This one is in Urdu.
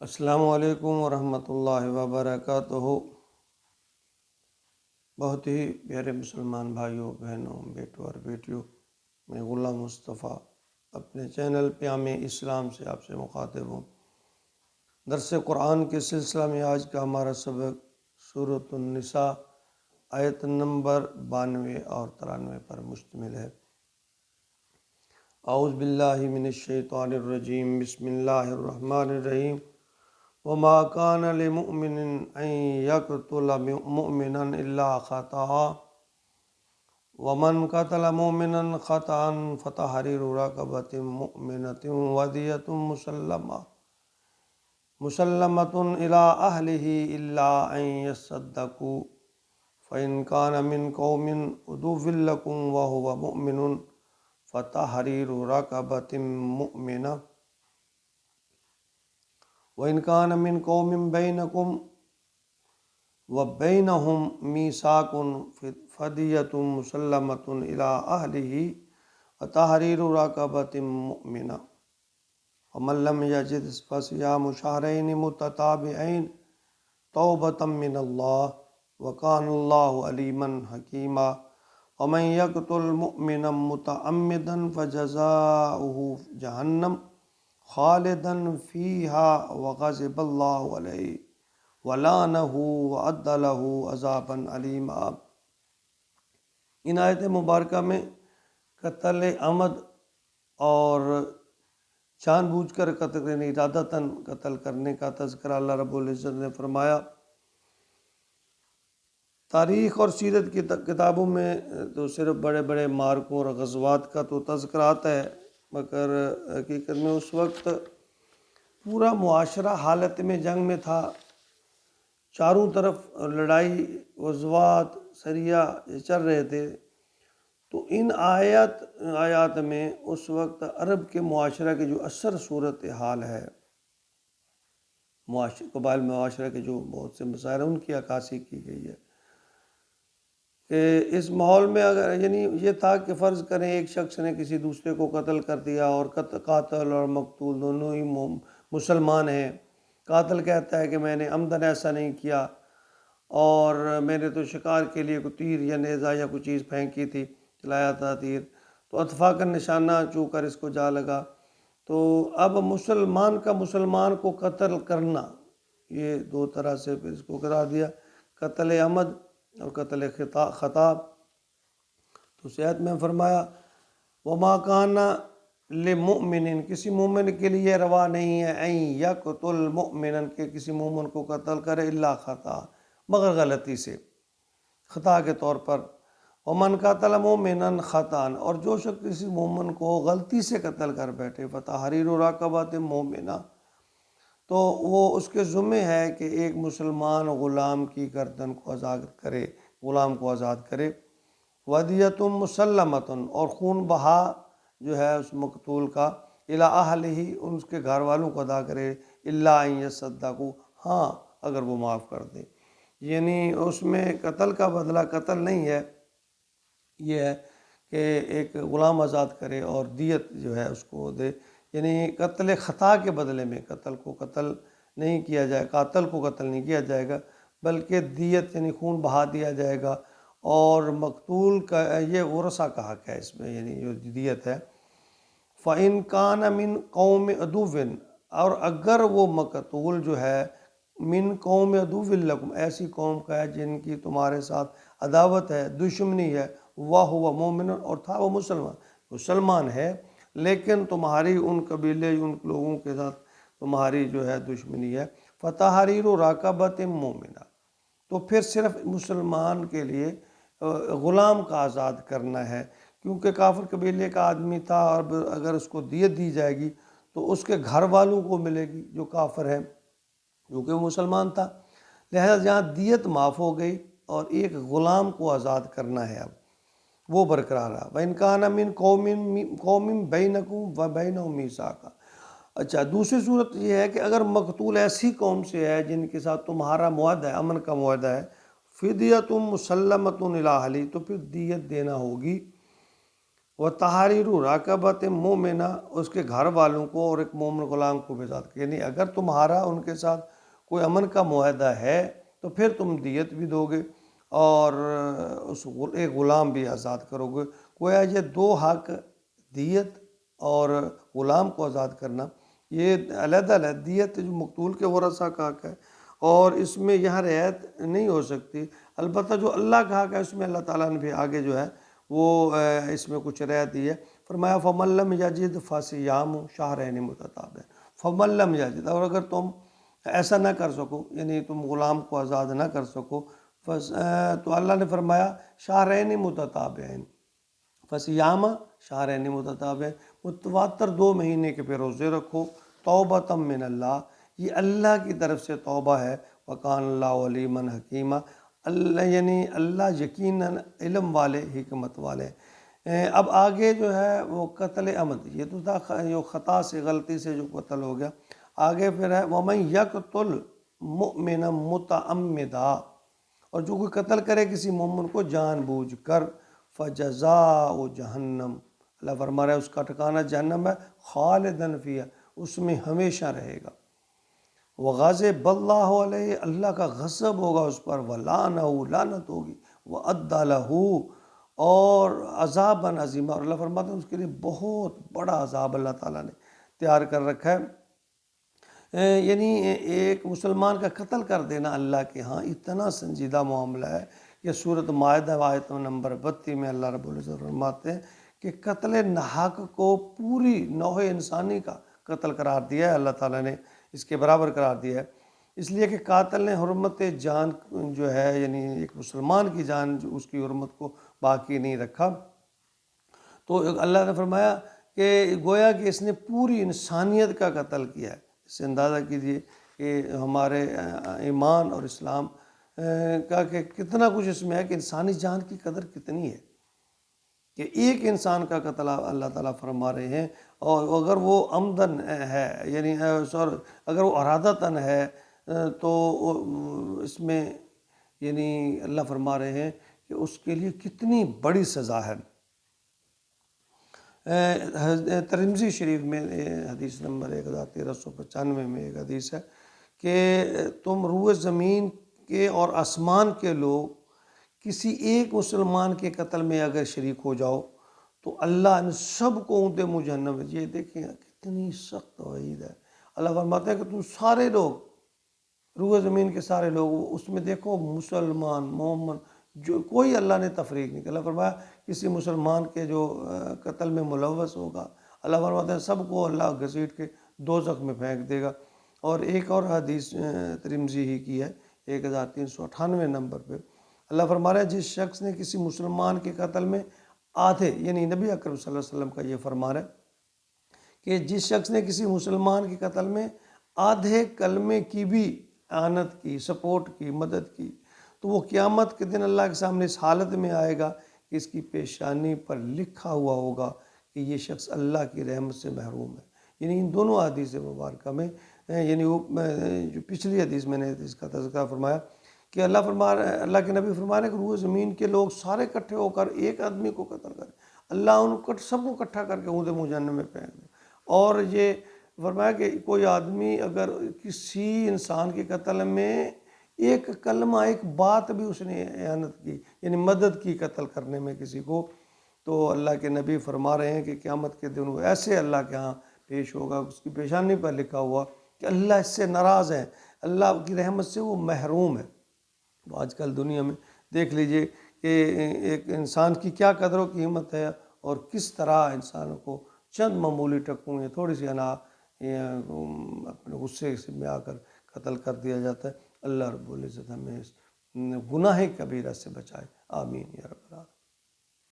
السلام علیکم ورحمۃ اللہ وبرکاتہ۔ بہت ہی پیارے مسلمان بھائیوں، بہنوں، بیٹوں اور بیٹیوں، میں غلام مصطفیٰ اپنے چینل پیام اسلام سے آپ سے مخاطب ہوں۔ درس قرآن کے سلسلہ میں آج کا ہمارا سبق سورۃ النساء آیت نمبر 92 اور 93 پر مشتمل ہے۔ اعوذ باللہ من الشیطان الرجیم، بسم اللہ الرحمن الرحیم۔ وما كان لمؤمن ان يقتل مؤمنا الا خطأ ومن قتل مؤمنا خطأ فتحرير رقبة مؤمنة ودية مسلمة إلى أهله إلا أن يصدقوا فإن كان من قوم عدو لكم وهو مؤمن فتحرير رقبة مؤمنة وَإِنْ كَانَ مِنْ قَوْمٍ بَيْنَكُمْ وَبَيْنَهُمْ مِيثَاقٌ فَدِيَّةٌ مُسَلَّمَةٌ إِلَىٰ أَهْلِهِ وَتَحْرِيرُ رَقَبَةٍ مُؤْمِنَةٍ وَمَن لَّمْ يَجِدْ فَصِيَامُ شَهْرَيْنِ مُتَتَابِعَيْنِ تَوْبَةً مِّنَ اللَّهِ وَكَانَ اللَّهُ عَلِيمًا حَكِيمًا وَمَن يَقْتُلْ مُؤْمِنًا مُتَعَمِّدًا فَجَزَاؤُهُ جَهَنَّمُ خالداً فیہا وغضب اللہ علیہ ولعنہ وعد لہ عذابا علیما۔ ان آیت مبارکہ میں قتل عمد اور جان بوجھ کر قتل یعنی ارادتاً قتل کرنے کا تذکرہ اللہ رب العزت نے فرمایا۔ تاریخ اور سیرت کی کتابوں میں تو صرف بڑے بڑے معرکوں اور غزوات کا تو تذکرہ آتا ہے، مگر حقیقت میں اس وقت پورا معاشرہ حالت میں جنگ میں تھا، چاروں طرف لڑائی، غزوات، سریہ یہ چل رہے تھے۔ تو ان آیات میں اس وقت عرب کے معاشرہ کے جو اثر صورت حال ہے، قبائل معاشرہ کے جو بہت سے مسائل ہیں ان کی عکاسی کی گئی ہے کہ اس ماحول میں اگر یعنی یہ تھا کہ فرض کریں ایک شخص نے کسی دوسرے کو قتل کر دیا اور قاتل اور مقتول دونوں ہی مسلمان ہیں۔ قاتل کہتا ہے کہ میں نے عمدن ایسا نہیں کیا اور میں نے تو شکار کے لیے کوئی تیر یا نیزہ یا کوئی چیز پھینکی تھی، چلایا تھا تیر، تو اتفاقاً نشانہ چو کر اس کو جا لگا۔ تو اب مسلمان کا مسلمان کو قتل کرنا، یہ دو طرح سے پھر اس کو قرار دیا، قتل عمد اور قتل خطا۔ تو صحت میں فرمایا وما کان لمؤمن، کسی مومن کے لیے روا نہیں ہے ان یقتل مؤمنا کہ کسی مومن کو قتل کرے الا خطا مگر غلطی سے، خطا کے طور پر۔ ومن قتل مؤمنا خطا، اور جو شخص کسی مومن کو غلطی سے قتل کر بیٹھے فتحریر رقبۃ مؤمنہ، تو وہ اس کے ذمہ ہے کہ ایک مسلمان غلام کی گردن کو آزاد کرے، غلام کو آزاد کرے۔ ودیۃ مسلمۃ، اور خون بہا جو ہے اس مقتول کا الی اہلہ، اس کے گھر والوں کو ادا کرے، الا ان یصدقوا، ہاں اگر وہ معاف کر دیں۔ یعنی اس میں قتل کا بدلہ قتل نہیں ہے، یہ ہے کہ ایک غلام آزاد کرے اور دیت جو ہے اس کو دے، یعنی قتل خطا کے بدلے میں قتل کو قتل نہیں کیا جائے، قاتل کو قتل نہیں کیا جائے گا، بلکہ دیت یعنی خون بہا دیا جائے گا۔ اور مقتول کا یہ ورثہ کا حق ہے اس میں، یعنی جو دیت ہے۔ فَإِنْ كَانَ مِنْ قَوْمِ عَدُوٍّ، اور اگر وہ مقتول جو ہے من قوم عدو لکم، ایسی قوم کا ہے جن کی تمہارے ساتھ عداوت ہے، دشمنی ہے، وَهُوَ مُؤْمِنٌ، اور تھا وہ مسلمان ہے، لیکن تمہاری ان قبیلے ان لوگوں کے ساتھ تمہاری جو ہے دشمنی ہے، فَتَحْرِيرُ رَقَبَةٍ مُؤْمِنَةٍ، تو پھر صرف مسلمان کے لیے غلام کا آزاد کرنا ہے، کیونکہ کافر قبیلے کا آدمی تھا، اور اگر اس کو دیت دی جائے گی تو اس کے گھر والوں کو ملے گی جو کافر ہیں، کیونکہ وہ مسلمان تھا، لہذا جہاں دیت معاف ہو گئی اور ایک غلام کو آزاد کرنا ہے، اب وہ برقرار رہا۔ وَإِنْ كَانَ مِنْ قَوْمٍ بَيْنَكُمْ وَبَيْنَهُمْ مِيثَاقٌ، اچھا دوسری صورت یہ ہے کہ اگر مقتول ایسی قوم سے ہے جن کے ساتھ تمہارا معاہدہ ہے، امن کا معاہدہ ہے، فدیۃ مسلمۃ الی اہلہ، تو پھر دیت دینا ہوگی وہ تحریر رقبۃ مومنہ، اس کے گھر والوں کو اور ایک مومن غلام کو بھی آزاد کر، یعنی اگر تمہارا ان کے ساتھ کوئی امن کا معاہدہ ہے تو پھر تم دیت بھی دو گے اور ایک غلام بھی آزاد کرو گے۔ گویا یہ دو حق، دیت اور غلام کو آزاد کرنا، یہ علیحدہ علیحدہ، دیت جو مقتول کے ورثہ کا حق ہے اور اس میں یہاں رعایت نہیں ہو سکتی، البتہ جو اللہ کا حق ہے اس میں اللہ تعالیٰ نے بھی آگے جو ہے وہ اس میں کچھ رعایت دی ہے۔ فرمایا فَمَن لَّمْ يَجِدْ فَصِيَامُ شَهْرَيْنِ مُتَتَابِعَيْنِ، فَمَن لَّمْ يَجِدْ، اور اگر تم ایسا نہ کر سکو، یعنی تم غلام کو آزاد نہ کر سکو، تو اللہ نے فرمایا شہرین متتابعین، فصیام شہرین متتابعین، متواتر 2 مہینے کے پہ روزے رکھو، توبۃ من اللہ، یہ اللہ کی طرف سے توبہ ہے، وکان اللہ علیما حکیمہ، اللہ یعنی اللہ یقیناً علم والے، حکمت والے۔ اب آگے جو ہے وہ قتل عمد، یہ تو تھا جو خطا سے، غلطی سے جو قتل ہو گیا، آگے پھر ہے وَمَن يَقْتُلْ مُؤْمِنًا مُتَعَمِّدًا، اور جو کوئی قتل کرے کسی مومن کو جان بوجھ کر، فَجَزَاءُ جَہَنَّم، اللہ فرما رہا ہے اس کا ٹھکانہ جہنم ہے، خالداً فیہا، اس میں ہمیشہ رہے گا، وَغَضِبَ اللَّهُ عَلَيْهِ، اللہ کا غضب ہوگا اس پر، وَلَعْنَهُ، لعنت ہوگی، وَأَعَدَّ لَهُ، اور عذابًا عظیمًا، اور اللہ فرماتے ہیں اس کے لیے بہت بڑا عذاب اللہ تعالیٰ نے تیار کر رکھا ہے۔ یعنی ایک مسلمان کا قتل کر دینا اللہ کے ہاں اتنا سنجیدہ معاملہ ہے کہ سورۃ مائدہ آیت نمبر 32 میں اللہ رب العزت فرماتے ہیں کہ قتل ناحق کو پوری نوع انسانی کا قتل قرار دیا ہے، اللہ تعالیٰ نے اس کے برابر قرار دیا ہے، اس لیے کہ قاتل نے حرمت جان جو ہے، یعنی ایک مسلمان کی جان، جو اس کی حرمت کو باقی نہیں رکھا، تو اللہ نے فرمایا کہ گویا کہ اس نے پوری انسانیت کا قتل کیا ہے۔ اس سے اندازہ کیجئے کہ ہمارے ایمان اور اسلام کا کہ کتنا کچھ اس میں ہے کہ انسانی جان کی قدر کتنی ہے، کہ ایک انسان کا قتل اللہ تعالیٰ فرما رہے ہیں، اور اگر وہ عمدن ہے، یعنی اگر وہ ارادتاً ہے، تو اس میں یعنی اللہ فرما رہے ہیں کہ اس کے لیے کتنی بڑی سزا ہے۔ ترمذی شریف میں حدیث نمبر 1395 میں ایک حدیث ہے کہ تم روئے زمین کے اور آسمان کے لوگ کسی ایک مسلمان کے قتل میں اگر شریک ہو جاؤ تو اللہ ان سب کو اونٹے منہ جہنم میں، یہ دیکھیں کتنی سخت وعید ہے۔ اللہ فرماتا ہے کہ تم سارے لوگ، روئے زمین کے سارے لوگ، اس میں دیکھو مسلمان، مومن، جو کوئی اللہ نے تفریق نہیں، اللہ فرمایا کسی مسلمان کے جو قتل میں ملوث ہوگا، اللہ فرماتا ہے سب کو اللہ گھسیٹ کے دوزخ میں پھینک دے گا۔ اور ایک اور حدیث ترمذی ہی کی ہے 1398 نمبر پہ، اللہ فرما رہا ہے جس شخص نے کسی مسلمان کے قتل میں آدھے، یعنی نبی اکرم صلی اللہ علیہ وسلم کا یہ فرمان ہے کہ جس شخص نے کسی مسلمان کے قتل میں آدھے کلمے کی بھی اعانت کی، سپورٹ کی، مدد کی، تو وہ قیامت کے دن اللہ کے سامنے اس حالت میں آئے گا کہ اس کی پیشانی پر لکھا ہوا ہوگا کہ یہ شخص اللہ کی رحمت سے محروم ہے۔ یعنی ان دونوں حدیث مبارکہ میں، یعنی وہ جو پچھلی حدیث میں نے اس کا تذکرہ فرمایا کہ اللہ کے نبی فرما رہے ہیں کہ روئے زمین کے لوگ سارے اکٹھے ہو کر ایک آدمی کو قتل کریں، اللہ ان کو سب کو اکٹھا کر کے اونٹے منہ جہنم میں پھینک دے۔ اور یہ فرمایا کہ کوئی آدمی اگر کسی انسان کے قتل میں ایک کلمہ، ایک بات بھی اس نے اعانت کی، یعنی مدد کی قتل کرنے میں کسی کو، تو اللہ کے نبی فرما رہے ہیں کہ قیامت کے دن وہ ایسے اللہ کے ہاں پیش ہوگا، اس کی پیشانی پر لکھا ہوا کہ اللہ اس سے ناراض ہے، اللہ کی رحمت سے وہ محروم ہے۔ تو آج کل دنیا میں دیکھ لیجئے کہ ایک انسان کی کیا قدر و قیمت ہے، اور کس طرح انسانوں کو چند معمولی ٹکوں یا تھوڑی سی اپنے غصے میں آ کر قتل کر دیا جاتا ہے۔ اللہ رب العزت ہمیں اس گناہ کبیرہ سے بچائے، آمین یا رب۔